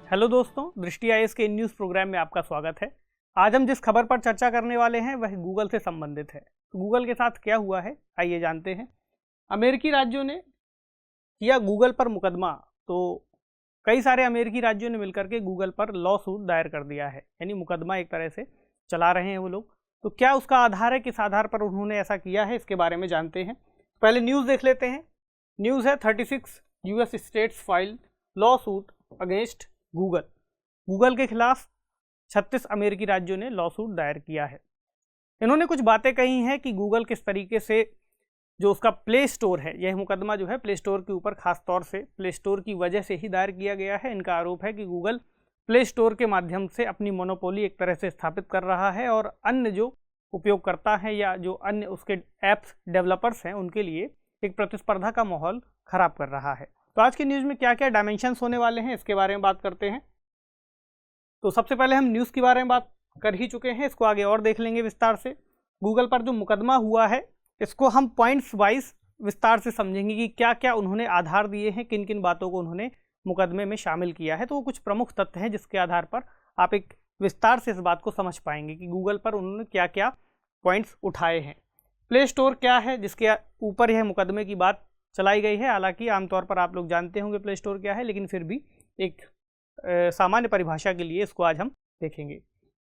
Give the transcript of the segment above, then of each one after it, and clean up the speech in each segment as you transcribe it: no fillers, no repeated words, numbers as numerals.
Hello दोस्तों, दृष्टि IAS के न्यूज़ प्रोग्राम में आपका स्वागत है। आज हम जिस खबर पर चर्चा करने वाले हैं वह गूगल से संबंधित है। तो गूगल के साथ क्या हुआ है, आइए जानते हैं। अमेरिकी राज्यों ने किया गूगल पर मुकदमा। तो कई सारे अमेरिकी राज्यों ने मिलकर के गूगल पर लॉ सूट दायर कर दिया है, यानी मुकदमा एक तरह से चला रहे हैं वो लोग। तो क्या उसका आधार है, किस आधार पर उन्होंने ऐसा किया है, इसके बारे में जानते हैं। पहले न्यूज़ देख लेते हैं। न्यूज़ है 36 US states file law suit against Google के खिलाफ 36 अमेरिकी राज्यों ने लॉ सूट दायर किया है। इन्होंने कुछ बातें कही हैं कि गूगल किस तरीके से जो उसका प्ले स्टोर है, यह मुकदमा जो है प्ले स्टोर के ऊपर खास तौर से प्ले स्टोर की वजह से ही दायर किया गया है। इनका आरोप है कि गूगल प्ले स्टोर के माध्यम से अपनी मोनोपोली एक तरह से स्थापित कर रहा है और अन्य जो उपयोगकर्ता हैं या जो अन्य उसके ऐप्स डेवलपर्स हैं उनके लिए एक प्रतिस्पर्धा का माहौल खराब कर रहा है। तो आज के न्यूज़ में क्या क्या डायमेंशंस होने वाले हैं, इसके बारे में बात करते हैं। तो सबसे पहले हम न्यूज़ के बारे में बात कर ही चुके हैं, इसको आगे और देख लेंगे विस्तार से। गूगल पर जो मुकदमा हुआ है इसको हम पॉइंट्स वाइज विस्तार से समझेंगे कि क्या क्या उन्होंने आधार दिए हैं, किन किन बातों को उन्होंने मुकदमे में शामिल किया है। तो वो कुछ प्रमुख तथ्य हैं जिसके आधार पर आप एक विस्तार से इस बात को समझ पाएंगे कि गूगल पर उन्होंने क्या क्या पॉइंट्स उठाए हैं। प्ले स्टोर क्या है जिसके ऊपर यह मुकदमे की बात चलाई गई है। हालांकि आमतौर पर आप लोग जानते होंगे प्ले स्टोर क्या है, लेकिन फिर भी एक सामान्य परिभाषा के लिए इसको आज हम देखेंगे।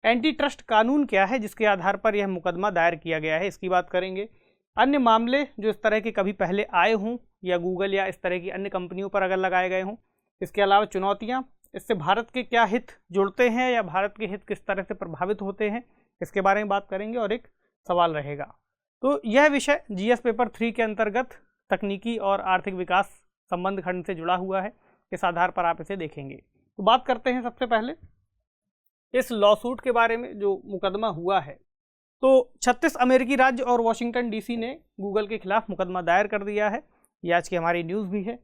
एंटी ट्रस्ट कानून क्या है जिसके आधार पर यह मुकदमा दायर किया गया है, इसकी बात करेंगे। अन्य मामले जो इस तरह के कभी पहले आए हों या गूगल या इस तरह की अन्य कंपनियों पर अगर लगाए गए हों। इसके अलावा चुनौतियाँ, इससे भारत के क्या हित जुड़ते हैं या भारत के हित किस तरह से प्रभावित होते हैं, इसके बारे में बात करेंगे और एक सवाल रहेगा। तो यह विषय जीएस पेपर 3 के अंतर्गत तकनीकी और आर्थिक विकास संबंध खंड से जुड़ा हुआ है। इस आधार पर आप इसे देखेंगे। तो बात करते हैं सबसे पहले इस लॉसूट के बारे में जो मुकदमा हुआ है। तो 36 अमेरिकी राज्य और वाशिंगटन डीसी ने गूगल के खिलाफ मुकदमा दायर कर दिया है। ये आज की हमारी न्यूज़ भी है।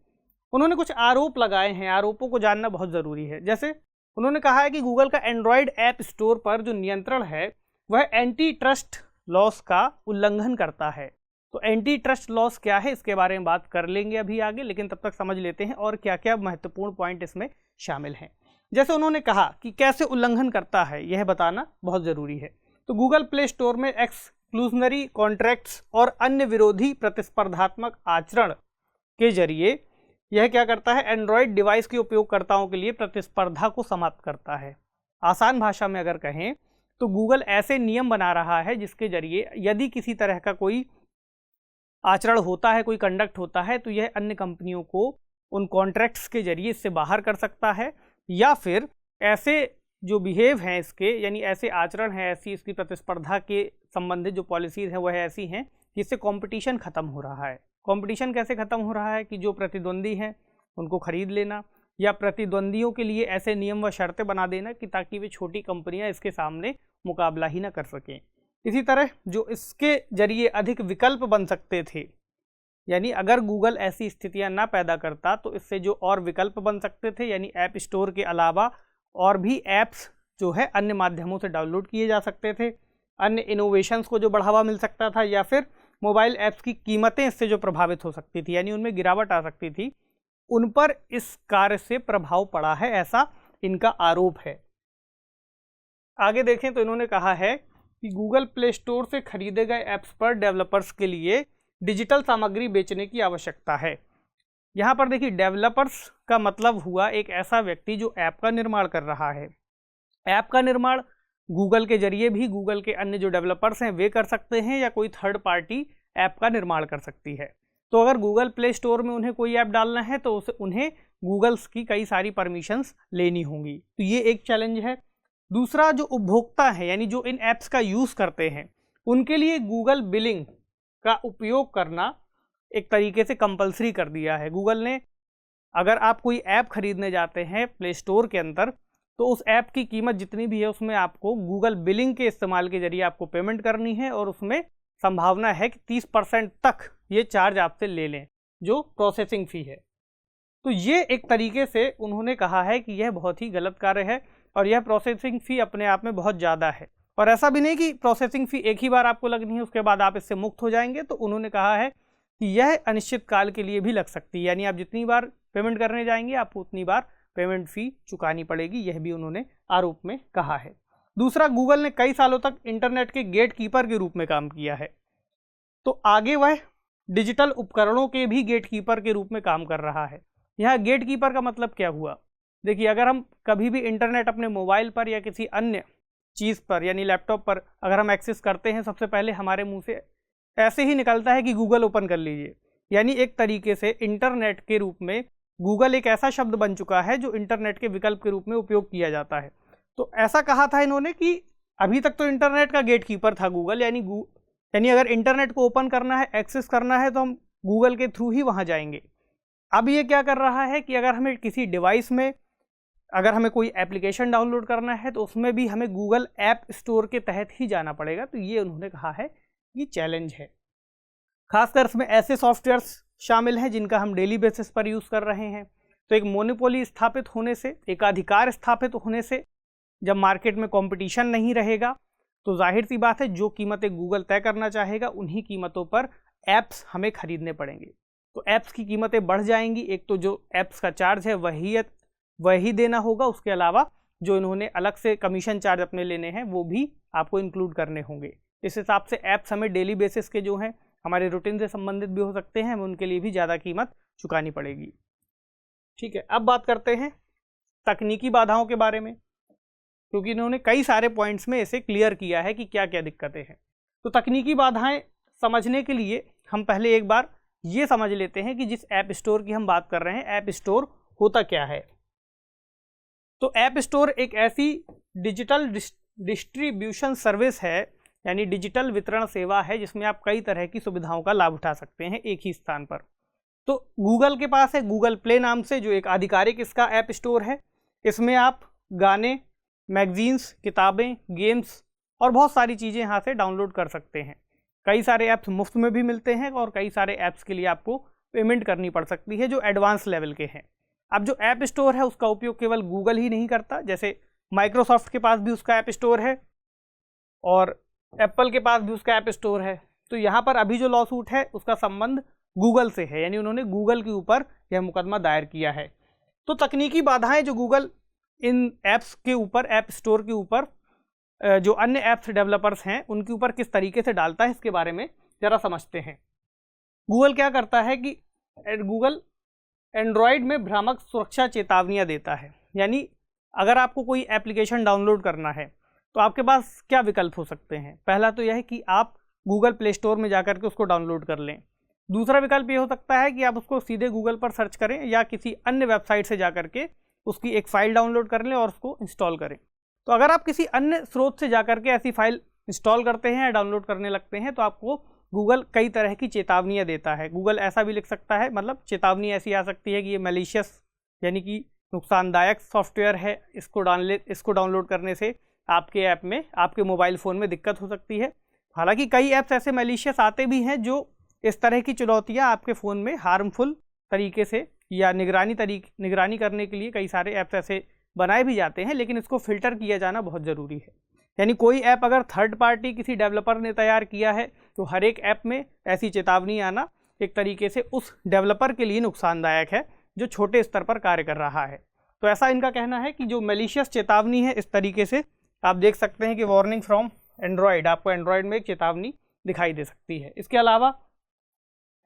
उन्होंने कुछ आरोप लगाए हैं, आरोपों को जानना बहुत ज़रूरी है। जैसे उन्होंने कहा है कि गूगल का एंड्रॉयड ऐप स्टोर पर जो नियंत्रण है वह एंटी ट्रस्ट लॉस का उल्लंघन करता है। तो एंटी ट्रस्ट लॉस क्या है इसके बारे में बात कर लेंगे अभी आगे, लेकिन तब तक समझ लेते हैं और क्या क्या महत्वपूर्ण पॉइंट इसमें शामिल हैं। जैसे उन्होंने कहा कि कैसे उल्लंघन करता है यह बताना बहुत ज़रूरी है। तो गूगल प्ले स्टोर में एक्सक्लूजनरी कॉन्ट्रैक्ट्स और अन्य विरोधी प्रतिस्पर्धात्मक आचरण के जरिए यह क्या करता है, एंड्रॉयड डिवाइस के उपयोगकर्ताओं के लिए प्रतिस्पर्धा को समाप्त करता है। आसान भाषा में अगर कहें तो गूगल ऐसे नियम बना रहा है जिसके जरिए यदि किसी तरह का कोई आचरण होता है, कोई कंडक्ट होता है, तो यह अन्य कंपनियों को उन कॉन्ट्रैक्ट्स के जरिए इससे बाहर कर सकता है, या फिर ऐसे जो बिहेव हैं इसके, यानी ऐसे आचरण हैं, ऐसी इसकी प्रतिस्पर्धा के संबंधित जो पॉलिसीज़ हैं वह ऐसी हैं कि इससे कंपटीशन ख़त्म हो रहा है। कंपटीशन कैसे ख़त्म हो रहा है कि जो प्रतिद्वंदी हैं उनको खरीद लेना या प्रतिद्वंदियों के लिए ऐसे नियम व शर्तें बना देना कि ताकि वे छोटी कंपनियां इसके सामने मुकाबला ही ना कर सकें। इसी तरह जो इसके जरिए अधिक विकल्प बन सकते थे, यानी अगर गूगल ऐसी स्थितियां ना पैदा करता तो इससे जो और विकल्प बन सकते थे, यानी ऐप स्टोर के अलावा और भी ऐप्स जो है अन्य माध्यमों से डाउनलोड किए जा सकते थे, अन्य इनोवेशंस को जो बढ़ावा मिल सकता था, या फिर मोबाइल ऐप्स की कीमतें इससे जो प्रभावित हो सकती थी, यानी उनमें गिरावट आ सकती थी, उन पर इस कार्य से प्रभाव पड़ा है, ऐसा इनका आरोप है। आगे देखें तो इन्होंने कहा है कि गूगल प्ले स्टोर से खरीदे गए ऐप्स पर डेवलपर्स के लिए डिजिटल सामग्री बेचने की आवश्यकता है। यहाँ पर देखिए, डेवलपर्स का मतलब हुआ एक ऐसा व्यक्ति जो ऐप का निर्माण कर रहा है। ऐप का निर्माण गूगल के जरिए भी गूगल के अन्य जो डेवलपर्स हैं वे कर सकते हैं, या कोई थर्ड पार्टी ऐप का निर्माण कर सकती है। तो अगर गूगल प्ले स्टोर में उन्हें कोई ऐप डालना है तो उन्हें गूगल्स की कई सारी परमिशंस लेनी होंगी। तो ये एक चैलेंज है। दूसरा, जो उपभोक्ता है, यानी जो इन ऐप्स का यूज़ करते हैं, उनके लिए गूगल बिलिंग का उपयोग करना एक तरीके से कंपलसरी कर दिया है गूगल ने। अगर आप कोई ऐप खरीदने जाते हैं प्ले स्टोर के अंदर, तो उस ऐप की कीमत जितनी भी है उसमें आपको गूगल बिलिंग के इस्तेमाल के जरिए आपको पेमेंट करनी है, और उसमें संभावना है कि 30% तक ये चार्ज आपसे ले लें, जो प्रोसेसिंग फ़ी है। तो ये एक तरीके से उन्होंने कहा है कि यह बहुत ही गलत कार्य है, और यह प्रोसेसिंग फ़ी अपने आप में बहुत ज़्यादा है। और ऐसा भी नहीं कि प्रोसेसिंग फ़ी एक ही बार आपको लगनी है उसके बाद आप इससे मुक्त हो जाएंगे। तो उन्होंने कहा है कि यह अनिश्चित काल के लिए भी लग सकती है, यानी आप जितनी बार पेमेंट करने जाएंगे आपको उतनी बार पेमेंट फ़ी चुकानी पड़ेगी, यह भी उन्होंने आरोप में कहा है। दूसरा, गूगल ने कई सालों तक इंटरनेट के गेट कीपर के रूप में काम किया है, तो आगे वह डिजिटल उपकरणों के भी गेट कीपर के रूप में काम कर रहा है। यहाँ गेट कीपर का मतलब क्या हुआ? देखिए, अगर हम कभी भी इंटरनेट अपने मोबाइल पर या किसी अन्य चीज़ पर यानी लैपटॉप पर अगर हम एक्सेस करते हैं, सबसे पहले हमारे मुंह से ऐसे ही निकलता है कि गूगल ओपन कर लीजिए। यानी एक तरीके से इंटरनेट के रूप में गूगल एक ऐसा शब्द बन चुका है जो इंटरनेट के विकल्प के रूप में उपयोग किया जाता है। तो ऐसा कहा था इन्होंने कि अभी तक तो इंटरनेट का गेट कीपर था गूगल, यानी अगर इंटरनेट को ओपन करना है, एक्सेस करना है, तो हम गूगल के थ्रू ही वहाँ जाएंगे। अब ये क्या कर रहा है कि अगर हमें किसी डिवाइस में अगर हमें कोई एप्लीकेशन डाउनलोड करना है तो उसमें भी हमें गूगल ऐप स्टोर के तहत ही जाना पड़ेगा। तो ये उन्होंने कहा है कि चैलेंज है। खासकर इसमें ऐसे सॉफ्टवेयर्स शामिल हैं जिनका हम डेली बेसिस पर यूज़ कर रहे हैं। तो एक मोनोपोली स्थापित होने से, एकाधिकार स्थापित होने से, जब मार्केट में कंपटीशन नहीं रहेगा तो जाहिर सी बात है जो कीमतें गूगल तय करना चाहेगा उन्हीं कीमतों पर ऐप्स हमें खरीदने पड़ेंगे। तो ऐप्स की कीमतें बढ़ जाएंगी। एक तो जो ऐप्स का चार्ज है वही देना होगा, उसके अलावा जो इन्होंने अलग से कमीशन चार्ज अपने लेने हैं वो भी आपको इंक्लूड करने होंगे। इस हिसाब से ऐप्स हमें डेली बेसिस के जो हैं हमारे रूटीन से संबंधित भी हो सकते हैं, हमें उनके लिए भी ज़्यादा कीमत चुकानी पड़ेगी। ठीक है, अब बात करते हैं तकनीकी बाधाओं के बारे में, क्योंकि इन्होंने कई सारे पॉइंट्स में इसे क्लियर किया है कि क्या क्या दिक्कतें हैं। तो तकनीकी बाधाएं समझने के लिए हम पहले एक बार ये समझ लेते हैं कि जिस ऐप स्टोर की हम बात कर रहे हैं, ऐप स्टोर होता क्या है। तो ऐप स्टोर एक ऐसी डिजिटल डिस्ट्रीब्यूशन सर्विस है, यानी डिजिटल वितरण सेवा है, जिसमें आप कई तरह की सुविधाओं का लाभ उठा सकते हैं एक ही स्थान पर। तो गूगल के पास है गूगल प्ले नाम से, जो एक आधिकारिक इसका ऐप स्टोर है। इसमें आप गाने, मैगजीन्स, किताबें, गेम्स और बहुत सारी चीज़ें यहाँ से डाउनलोड कर सकते हैं। कई सारे ऐप्स मुफ्त में भी मिलते हैं और कई सारे ऐप्स के लिए आपको पेमेंट करनी पड़ सकती है जो एडवांस लेवल के हैं। अब जो ऐप स्टोर है उसका उपयोग केवल गूगल ही नहीं करता, जैसे माइक्रोसॉफ्ट के पास भी उसका ऐप स्टोर है और एप्पल के पास भी उसका ऐप स्टोर है। तो यहाँ पर अभी जो लॉ सूट है उसका संबंध गूगल से है, यानी उन्होंने गूगल के ऊपर यह मुकदमा दायर किया है। तो तकनीकी बाधाएं जो गूगल इन ऐप्स के ऊपर, ऐप स्टोर के ऊपर जो अन्य ऐप्स डेवलपर्स हैं उनके ऊपर किस तरीके से डालता है, इसके बारे में ज़रा समझते हैं। गूगल क्या करता है कि गूगल एंड्रॉयड में भ्रामक सुरक्षा चेतावनियां देता है। यानी अगर आपको कोई एप्लीकेशन डाउनलोड करना है तो आपके पास क्या विकल्प हो सकते हैं। पहला तो यह है कि आप गूगल प्ले स्टोर में जाकर के उसको डाउनलोड कर लें। दूसरा विकल्प ये हो सकता है कि आप उसको सीधे गूगल पर सर्च करें या किसी अन्य वेबसाइट से जाकर के उसकी एक फ़ाइल डाउनलोड कर लें और उसको इंस्टॉल करें। तो अगर आप किसी अन्य स्रोत से जाकर के ऐसी फाइल इंस्टॉल करते हैं या डाउनलोड करने लगते हैं तो आपको गूगल कई तरह की चेतावनियां देता है। गूगल ऐसा भी लिख सकता है, मतलब चेतावनी ऐसी आ सकती है कि ये मैलिशियस यानी कि नुकसानदायक सॉफ्टवेयर है, इसको डाउनलोड करने से आपके ऐप में, आपके मोबाइल फ़ोन में दिक्कत हो सकती है। हालांकि कई ऐप्स ऐसे मैलिशियस आते भी हैं जो इस तरह की चुनौतियाँ आपके फ़ोन में हार्मफुल तरीके से या निगरानी करने के लिए कई सारे ऐप्स ऐसे बनाए भी जाते हैं, लेकिन इसको फ़िल्टर किया जाना बहुत ज़रूरी है। यानी कोई ऐप अगर थर्ड पार्टी किसी डेवलपर ने तैयार किया है तो हर एक ऐप में ऐसी चेतावनी आना एक तरीके से उस डेवलपर के लिए नुकसानदायक है जो छोटे स्तर पर कार्य कर रहा है। तो ऐसा इनका कहना है कि जो मैलिशियस चेतावनी है, इस तरीके से आप देख सकते हैं कि वार्निंग फ्रॉम एंड्रॉयड, आपको एंड्रॉयड में एक चेतावनी दिखाई दे सकती है। इसके अलावा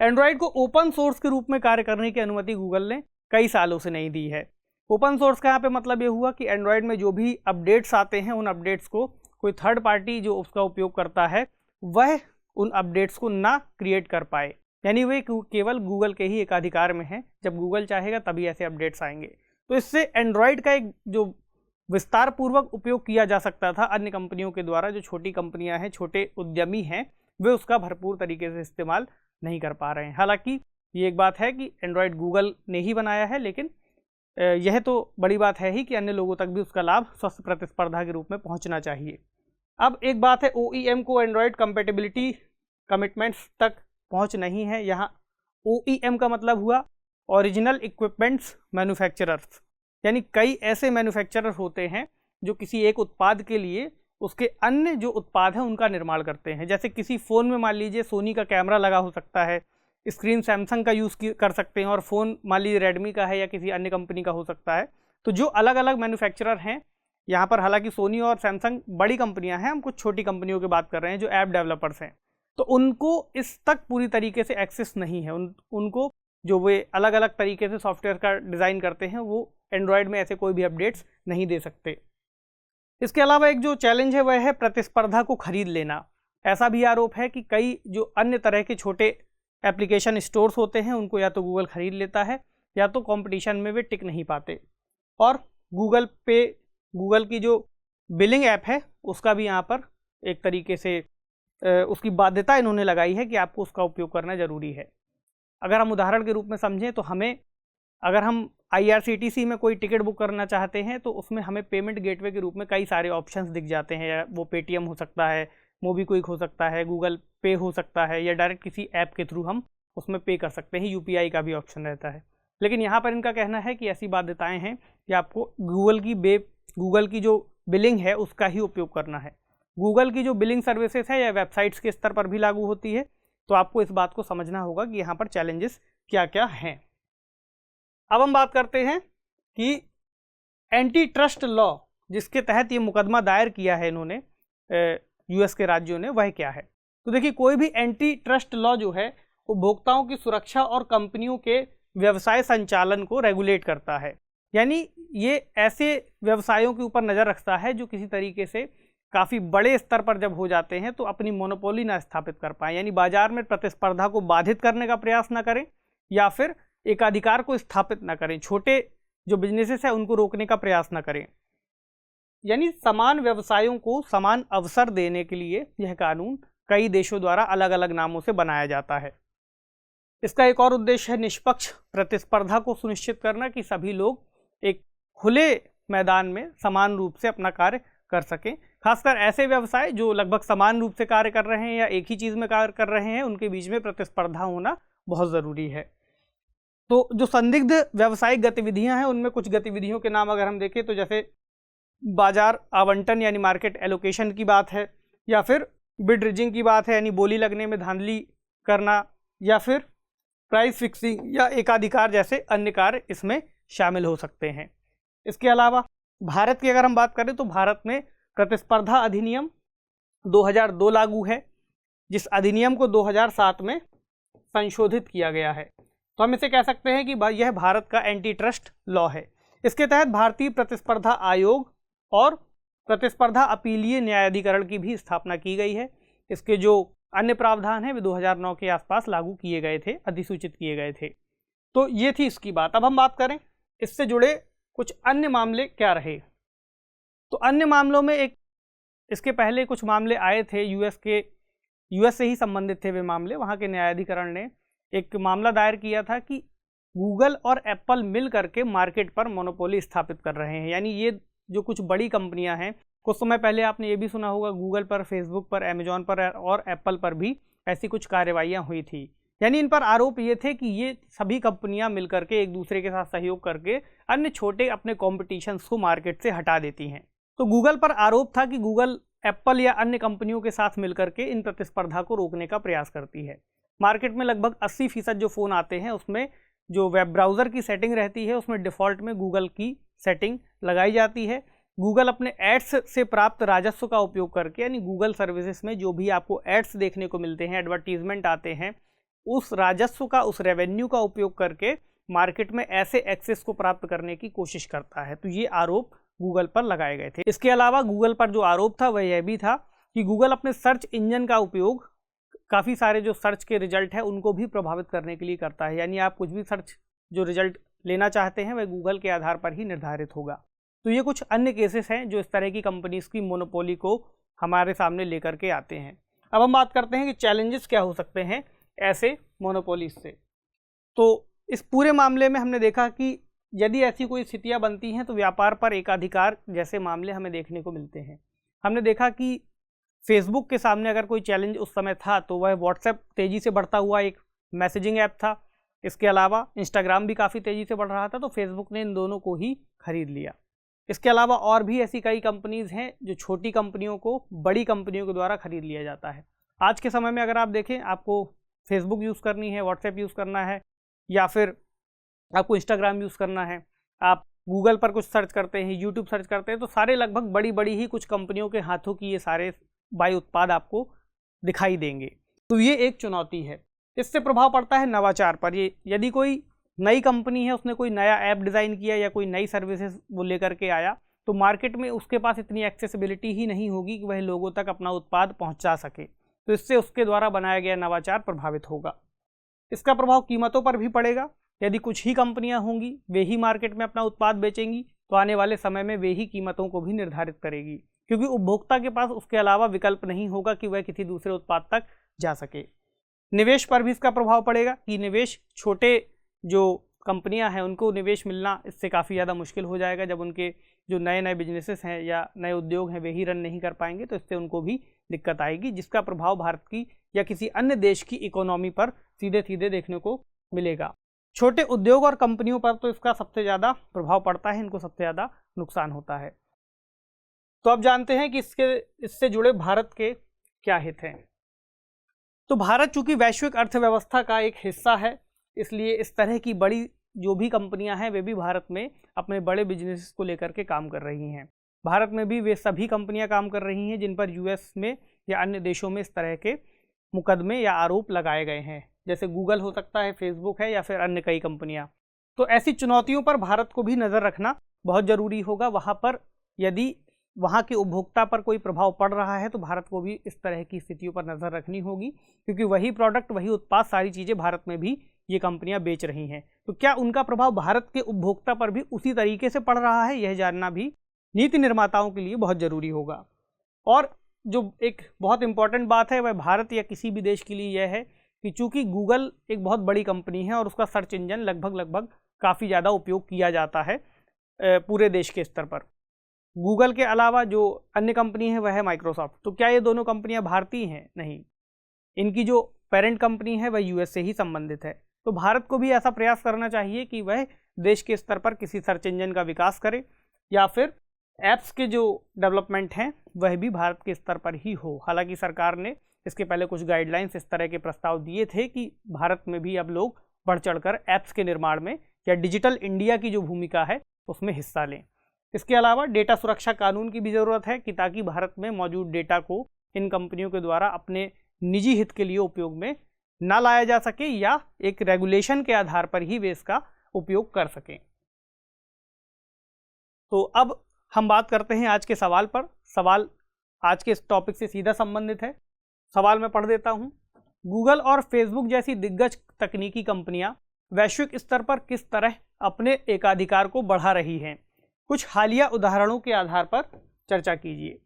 एंड्रॉयड को ओपन सोर्स के रूप में कार्य करने की अनुमति गूगल ने कई सालों से नहीं दी है। ओपन सोर्स का यहाँ पे मतलब ये हुआ कि एंड्रॉयड में जो भी अपडेट्स आते हैं उन अपडेट्स को कोई थर्ड पार्टी जो उसका उपयोग करता है वह उन अपडेट्स को ना क्रिएट कर पाए, यानी वे केवल गूगल के ही एकाधिकार में है। जब गूगल चाहेगा तभी ऐसे अपडेट्स आएंगे। तो इससे एंड्रॉयड का एक जो विस्तार पूर्वक उपयोग किया जा सकता था अन्य कंपनियों के द्वारा, जो छोटी कंपनियां हैं, छोटे उद्यमी हैं, वे उसका भरपूर तरीके से इस्तेमाल नहीं कर पा रहे हैं। हालांकि ये एक बात है कि एंड्रॉयड गूगल ने ही बनाया है, लेकिन यह तो बड़ी बात है ही कि अन्य लोगों तक भी उसका लाभ स्वस्थ प्रतिस्पर्धा के रूप में पहुंचना चाहिए। अब एक बात है, OEM को एंड्रॉयड कंपेटेबिलिटी कमिटमेंट्स तक पहुंच नहीं है। यहाँ OEM का मतलब हुआ ओरिजिनल इक्विपमेंट्स मैन्युफैक्चरर्स, यानी कई ऐसे मैन्युफैक्चरर होते हैं जो किसी एक उत्पाद के लिए उसके अन्य जो उत्पाद हैं उनका निर्माण करते हैं। जैसे किसी फ़ोन में मान लीजिए सोनी का कैमरा लगा हो सकता है, स्क्रीन सैमसंग का यूज़ कर सकते हैं और फ़ोन मान लीजिए रेडमी का है या किसी अन्य कंपनी का हो सकता है। तो जो अलग अलग मैन्युफैक्चरर हैं, यहाँ पर हालांकि सोनी और सैमसंग बड़ी कंपनियां हैं, हम कुछ छोटी कंपनियों की बात कर रहे हैं जो ऐप डेवलपर्स हैं, तो उनको इस तक पूरी तरीके से एक्सेस नहीं है। उनको जो वे अलग अलग तरीके से सॉफ्टवेयर का डिज़ाइन करते हैं वो एंड्रॉयड में ऐसे कोई भी अपडेट्स नहीं दे सकते। इसके अलावा एक जो चैलेंज है वह है प्रतिस्पर्धा को खरीद लेना। ऐसा भी आरोप है कि कई जो अन्य तरह के छोटे एप्लीकेशन स्टोर्स होते हैं उनको या तो गूगल खरीद लेता है या तो कंपटीशन में वे टिक नहीं पाते। और गूगल पे, गूगल की जो बिलिंग ऐप है उसका भी यहाँ पर एक तरीके से उसकी बाध्यता इन्होंने लगाई है कि आपको उसका उपयोग करना ज़रूरी है। अगर हम उदाहरण के रूप में समझें तो अगर हम IRCTC में कोई टिकट बुक करना चाहते हैं तो उसमें हमें पेमेंट गेटवे के रूप में कई सारे ऑप्शंस दिख जाते हैं। या वो पेटीएम हो सकता है, मोबीक्विक हो सकता है, गूगल पे हो सकता है, या डायरेक्ट किसी ऐप के थ्रू हम उसमें पे कर सकते हैं। UPI का भी ऑप्शन रहता है। लेकिन यहाँ पर इनका कहना है कि ऐसी बाध्यताएँ हैं कि आपको गूगल की जो बिलिंग है उसका ही उपयोग करना है। गूगल की जो बिलिंग सर्विसेज है या वेबसाइट्स के स्तर पर भी लागू होती है, तो आपको इस बात को समझना होगा कि यहाँ पर चैलेंजेस क्या क्या हैं। अब हम बात करते हैं कि एंटी ट्रस्ट लॉ जिसके तहत ये मुकदमा दायर किया है इन्होंने US के राज्यों ने, वह क्या है। तो देखिए, कोई भी एंटी ट्रस्ट लॉ जो है उपभोक्ताओं की सुरक्षा और कंपनियों के व्यवसाय संचालन को रेगुलेट करता है। यानी ये ऐसे व्यवसायों के ऊपर नज़र रखता है जो किसी तरीके से काफ़ी बड़े स्तर पर जब हो जाते हैं तो अपनी मोनोपोली ना स्थापित कर पाएँ, यानी बाजार में प्रतिस्पर्धा को बाधित करने का प्रयास ना करें या फिर एकाधिकार को स्थापित ना करें, छोटे जो बिजनेसेस है उनको रोकने का प्रयास ना करें। यानी समान व्यवसायों को समान अवसर देने के लिए यह कानून कई देशों द्वारा अलग अलग नामों से बनाया जाता है। इसका एक और उद्देश्य है निष्पक्ष प्रतिस्पर्धा को सुनिश्चित करना कि सभी लोग एक खुले मैदान में समान रूप से अपना कार्य कर सकें। खासकर ऐसे व्यवसाय जो लगभग समान रूप से कार्य कर रहे हैं या एक ही चीज़ में कार्य कर रहे हैं, उनके बीच में प्रतिस्पर्धा होना बहुत ज़रूरी है। तो जो संदिग्ध व्यावसायिक गतिविधियां हैं उनमें कुछ गतिविधियों के नाम अगर हम देखें तो जैसे बाजार आवंटन यानी मार्केट एलोकेशन की बात है, या फिर बिड रिजिंग की बात है यानी बोली लगने में धांधली करना, या फिर प्राइस फिक्सिंग या एकाधिकार जैसे अन्य कार्य इसमें शामिल हो सकते हैं। इसके अलावा भारत की अगर हम बात करें तो भारत में प्रतिस्पर्धा अधिनियम 2002 लागू है, जिस अधिनियम को 2007 में संशोधित किया गया है। तो हम इसे कह सकते हैं कि यह भारत का एंटी ट्रस्ट लॉ है। इसके तहत भारतीय प्रतिस्पर्धा आयोग और प्रतिस्पर्धा अपीलीय न्यायाधिकरण की भी स्थापना की गई है। इसके जो अन्य प्रावधान हैं वे 2009 के आसपास लागू किए गए थे, अधिसूचित किए गए थे। तो ये थी इसकी बात। अब हम बात करें इससे जुड़े कुछ अन्य मामले क्या रहे। तो अन्य मामलों में इसके पहले कुछ मामले आए थे यूएस से ही संबंधित थे वे मामले। वहाँ के न्यायाधिकरण ने एक मामला दायर किया था कि गूगल और एप्पल मिल करके मार्केट पर मोनोपोली स्थापित कर रहे हैं। यानी ये जो कुछ बड़ी कंपनियां हैं, कुछ समय पहले आपने ये भी सुना होगा गूगल पर, फेसबुक पर, अमेजॉन पर और एप्पल पर भी ऐसी कुछ कार्रवाइयां हुई थी। यानी इन पर आरोप ये थे कि ये सभी कंपनियां मिलकर के एक दूसरे के साथ सहयोग करके अन्य छोटे अपने कॉम्पिटिशन्स को मार्केट से हटा देती हैं। तो गूगल पर आरोप था कि गूगल एप्पल या अन्य कंपनियों के साथ मिलकर के इन प्रतिस्पर्धा को रोकने का प्रयास करती है। मार्केट में लगभग 80% जो फ़ोन आते हैं उसमें जो वेब ब्राउज़र की सेटिंग रहती है उसमें डिफ़ॉल्ट में गूगल की सेटिंग लगाई जाती है। गूगल अपने एड्स से प्राप्त राजस्व का उपयोग करके, यानी गूगल सर्विसेज में जो भी आपको एड्स देखने को मिलते हैं, एडवर्टीजमेंट आते हैं, उस राजस्व का, उस रेवेन्यू का उपयोग करके मार्केट में ऐसे एक्सेस को प्राप्त करने की कोशिश करता है। तो ये आरोप गूगल पर लगाए गए थे। इसके अलावा गूगल पर जो आरोप था वह यह भी था कि गूगल अपने सर्च इंजन का उपयोग काफ़ी सारे जो सर्च के रिजल्ट है उनको भी प्रभावित करने के लिए करता है। यानी आप कुछ भी सर्च जो रिजल्ट लेना चाहते हैं वह गूगल के आधार पर ही निर्धारित होगा। तो ये कुछ अन्य केसेस हैं जो इस तरह की कंपनीज की मोनोपोली को हमारे सामने लेकर के आते हैं। अब हम बात करते हैं कि चैलेंजेस क्या हो सकते हैं ऐसे मोनोपोलीज से। तो इस पूरे मामले में हमने देखा कि यदि ऐसी कोई स्थितियां बनती हैं तो व्यापार पर एकाधिकार जैसे मामले हमें देखने को मिलते हैं। हमने देखा कि फेसबुक के सामने अगर कोई चैलेंज उस समय था तो वह व्हाट्सएप तेज़ी से बढ़ता हुआ एक मैसेजिंग ऐप था। इसके अलावा इंस्टाग्राम भी काफ़ी तेज़ी से बढ़ रहा था, तो फेसबुक ने इन दोनों को ही खरीद लिया। इसके अलावा और भी ऐसी कई कंपनीज़ हैं जो छोटी कंपनियों को बड़ी कंपनियों के द्वारा खरीद लिया जाता है। आज के समय में अगर आप देखें, आपको फेसबुक यूज़ करनी है, व्हाट्सएप यूज़ करना है, या फिर आपको इंस्टाग्राम यूज़ करना है, आप गूगल पर कुछ सर्च करते हैं, यूट्यूब सर्च करते हैं, तो सारे लगभग बड़ी बड़ी ही कुछ कंपनियों के हाथों की ये सारे बायो उत्पाद आपको दिखाई देंगे। तो ये एक चुनौती है। इससे प्रभाव पड़ता है नवाचार पर। ये यदि कोई नई कंपनी है, उसने कोई नया ऐप डिज़ाइन किया या कोई नई सर्विसेज वो लेकर के आया, तो मार्केट में उसके पास इतनी एक्सेसिबिलिटी ही नहीं होगी कि वह लोगों तक अपना उत्पाद पहुंचा सके। तो इससे उसके द्वारा बनाया गया नवाचार प्रभावित होगा। इसका प्रभाव कीमतों पर भी पड़ेगा। यदि कुछ ही कंपनियां होंगी, वे ही मार्केट में अपना उत्पाद बेचेंगी, तो आने वाले समय में वे ही कीमतों को भी निर्धारित करेगी, क्योंकि उपभोक्ता के पास उसके अलावा विकल्प नहीं होगा कि वह किसी दूसरे उत्पाद तक जा सके। निवेश पर भी इसका प्रभाव पड़ेगा कि निवेश, छोटे जो कंपनियां हैं उनको निवेश मिलना इससे काफ़ी ज़्यादा मुश्किल हो जाएगा। जब उनके जो नए नए बिजनेसेस हैं या नए उद्योग हैं वे ही रन नहीं कर पाएंगे, तो इससे उनको भी दिक्कत आएगी, जिसका प्रभाव भारत की या किसी अन्य देश की इकोनॉमी पर सीधे सीधे देखने को मिलेगा। छोटे उद्योग और कंपनियों पर तो इसका सबसे ज़्यादा प्रभाव पड़ता है, इनको सबसे ज़्यादा नुकसान होता है। तो अब जानते हैं कि इससे जुड़े भारत के क्या हित हैं। तो भारत चूंकि वैश्विक अर्थव्यवस्था का एक हिस्सा है, इसलिए इस तरह की बड़ी जो भी कंपनियां हैं वे भी भारत में अपने बड़े बिजनेस को लेकर के काम कर रही हैं। भारत में भी वे सभी कंपनियां काम कर रही हैं जिन पर यूएस में या अन्य देशों में इस तरह के मुकदमे या आरोप लगाए गए हैं, जैसे गूगल हो सकता है, फेसबुक है, या फिर अन्य कई कंपनियां। तो ऐसी चुनौतियों पर भारत को भी नज़र रखना बहुत ज़रूरी होगा। वहाँ पर यदि वहाँ के उपभोक्ता पर कोई प्रभाव पड़ रहा है तो भारत को भी इस तरह की स्थितियों पर नज़र रखनी होगी, क्योंकि वही प्रोडक्ट, वही उत्पाद, सारी चीज़ें भारत में भी ये कंपनियां बेच रही हैं। तो क्या उनका प्रभाव भारत के उपभोक्ता पर भी उसी तरीके से पड़ रहा है, यह जानना भी नीति निर्माताओं के लिए बहुत ज़रूरी होगा। और जो एक बहुत इंपॉर्टेंट बात है वह भारत या किसी भी देश के लिए यह है कि चूंकि गूगल एक बहुत बड़ी कंपनी है और उसका सर्च इंजन लगभग काफ़ी ज़्यादा उपयोग किया जाता है पूरे देश के स्तर पर। गूगल के अलावा जो अन्य कंपनी है वह है माइक्रोसॉफ्ट। तो क्या ये दोनों कंपनियां भारतीय हैं? नहीं, इनकी जो पेरेंट कंपनी है वह यूएस से ही संबंधित है। तो भारत को भी ऐसा प्रयास करना चाहिए कि वह देश के स्तर पर किसी सर्च इंजन का विकास करे, या फिर ऐप्स के जो डेवलपमेंट हैं वह भी भारत के स्तर पर ही हो। हालांकि सरकार ने इसके पहले कुछ गाइडलाइंस, इस तरह के प्रस्ताव दिए थे कि भारत में भी अब लोग बढ़ चढ़कर ऐप्स के निर्माण में या डिजिटल इंडिया की जो भूमिका है उसमें हिस्सा लें। इसके अलावा डेटा सुरक्षा कानून की भी ज़रूरत है कि ताकि भारत में मौजूद डेटा को इन कंपनियों के द्वारा अपने निजी हित के लिए उपयोग में ना लाया जा सके, या एक रेगुलेशन के आधार पर ही वे इसका उपयोग कर सकें। तो अब हम बात करते हैं आज के सवाल पर। सवाल आज के इस टॉपिक से सीधा संबंधित है। सवाल मैं पढ़ देता हूं। गूगल और फेसबुक जैसी दिग्गज तकनीकी कंपनियां वैश्विक स्तर पर किस तरह अपने एकाधिकार को बढ़ा रही हैं? कुछ हालिया उदाहरणों के आधार पर चर्चा कीजिए।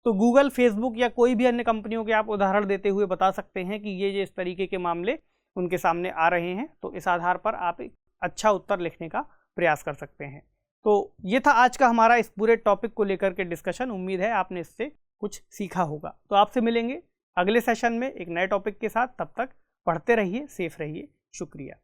तो गूगल, फेसबुक या कोई भी अन्य कंपनियों के आप उदाहरण देते हुए बता सकते हैं कि ये इस तरीके के मामले उनके सामने आ रहे हैं। तो इस आधार पर आप एक अच्छा उत्तर लिखने का प्रयास कर सकते हैं। तो ये था आज का हमारा इस पूरे टॉपिक को लेकर के डिस्कशन। उम्मीद है आपने इससे कुछ सीखा होगा। तो आपसे मिलेंगे अगले सेशन में एक नए टॉपिक के साथ। तब तक पढ़ते रहिए, सेफ रहिए। शुक्रिया।